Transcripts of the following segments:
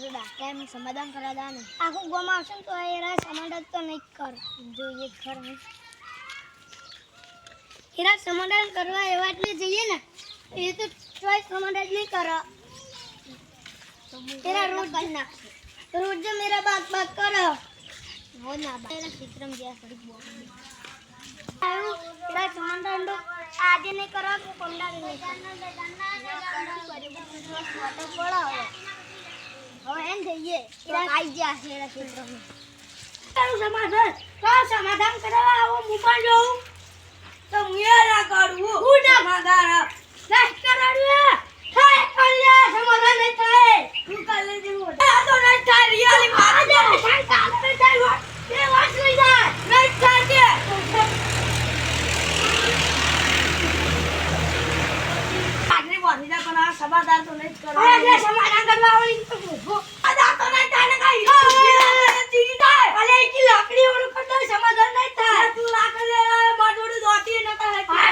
તો ડાક્ટર એમ સમાધાન કરા દા ને આખું ગોમ આવશે ને તો એરા સમાધાન તો નહીં કર જોઈએ ખર એરા સમાધાન કરવા એવા એટલે જઈએ ને એ તો ચોઈસ સમાધાન નહીં કરો એરા રોજ કરી નાખશે રોજ મેરા બાત કરો वो ना मेरा विक्रम गया सड़ी बोल आयो तेरा समाधान तो आज नहीं करो तो पंडा नहीं फोटो पड़ा हो एन जइए तेरा आई जा मेरा विक्रम तारू समाधान કરવા આવો મુકાન જોઉં તો મેરા કરું હું સમાધાન નહીં કરાડ્યો થાય કલ્લે સમાધાન નહીં થાય હું કલ્લે જેવું આ તો નહીં થાય રિયલી મારા જાય કામ થાય ये वाच ले जा नहीं चाहिए आदमी बोली जा पर समाधान तो नहीं करो अरे समाधान करवा वाली तो आधा तो नहीं था ना कहीं चीज है अरे की लकड़ी और कर दो समाधान नहीं था तू लाख ले मजदूरी दोती न का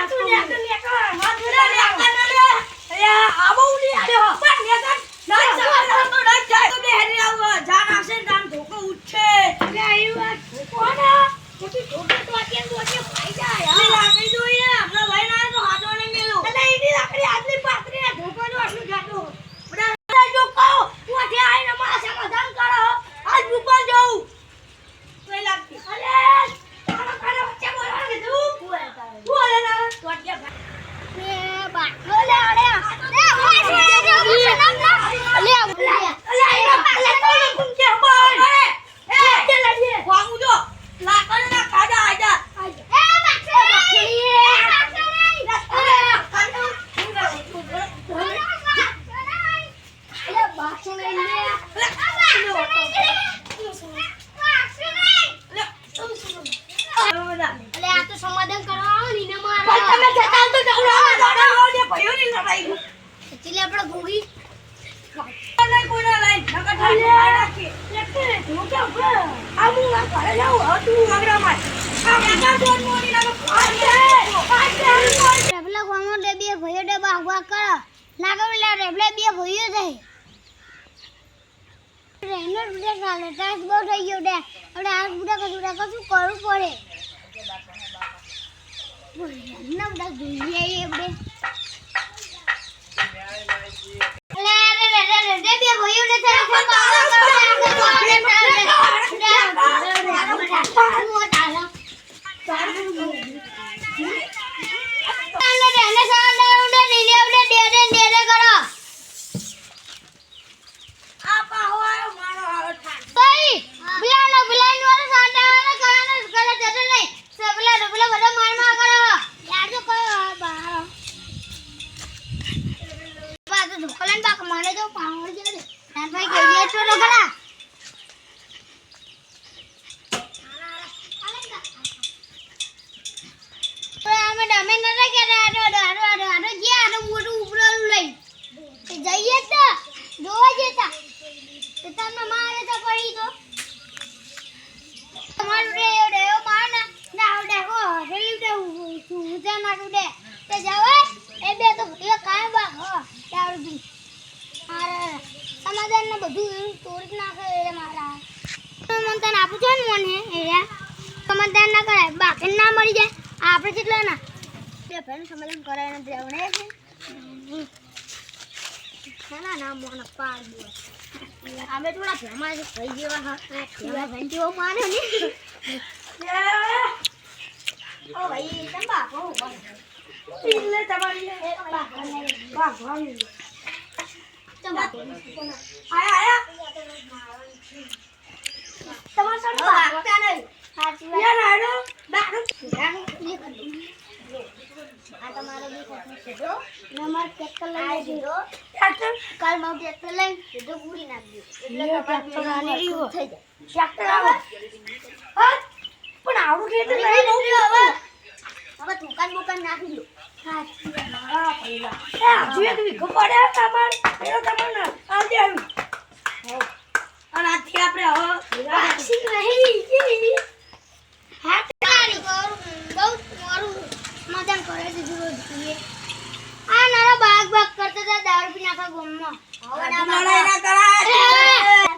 तू ले मजदूरी ले अरे आबो नहीं आले हो पर ले कर नहीं समाधान तो नहीं चाहिए तू हेरी आवा जान आसे दान धोको उठे ले आयो कोना छोटी छोटी तो आके खाई जाए ले लाकड़ी જોઈએ આપણા ભાઈ ના તો હાથો નહીં મેલો એટલે ઈની લાકડી આટલી પાતરી ને ધોકો નો આટલું જાતો બડા જો કહો તું આથી આઈને મારા સમાધાન કરો આજ ઉપર જાઉં કોઈ લાગતી અરે તારા કાને વચ્ચે બોલવા કીધું બોલે ના તો આટલે મે બાટલો લે અરે સમાધાન કરવા ની ને મારા તમે જતા તો જાવ આપણે ગોગી નહીં કોના લાઈન નકા ઠાડી રાખી લેકે ધોકે ઉપર આમુ ના કરે જાવ તું આગળ માર આ કાકા દોન મોની ના રેબલા ગોમો લે બે ભયો ડે બાગવા કર લાગવલા રેબલા બે ભયો જાય રેનર બુડા ચાલે તાસ બહુ થઈ ગયો ડે હવે આ બુડા કશું કરવું પડે ના બુડા જોઈએ એબડે સમાધાન ના કરાય બાકી ના મળી જાય આપણે કેટલા ના બે ભાઈ સમાધાન કરાય ને દેવણે છે ના મોન પાડ દો અમે થોડા ભેમા છે ભાઈ જેવા હા ભાઈ જેવો માને ને ઓ ભાઈ તમ બાપો ઇલ્લે તમારી બાગવાની તમ આયા તમાર સર બાગતા નહીં સાચી વાત યાર આડો બાગો આ તમારો બી ખતમ સીધો નંબર ટ્રેક્ટર લઈ દીધો ટ્રેક્ટર કાલ માં ટ્રેક્ટર લઈ સીધો પૂરી નાખજો એટલે ટ્રેક્ટર આની રીવો થઈ જાય ટ્રેક્ટર આવે હા પણ આવડું ટ્રેક્ટર લઈ બહુ હવે દુકાન નાખી દો સાચી હા પહેલા એ આજુ એક વીઘો પડે તમાર એનો તમને આલતી આવી અને આથી આપણે હવે વાક્ષી નહીં હા તારી બહુ મારું મજાક કરે છે રોજ પીએ આ નારા બાગ કરતા હતા દારૂ પીને આખા ગામમાં હવે ના કરાય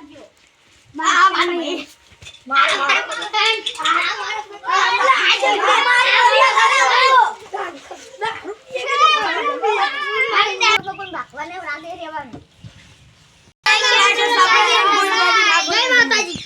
ઘરે રહેવાનું. જય માતાજી.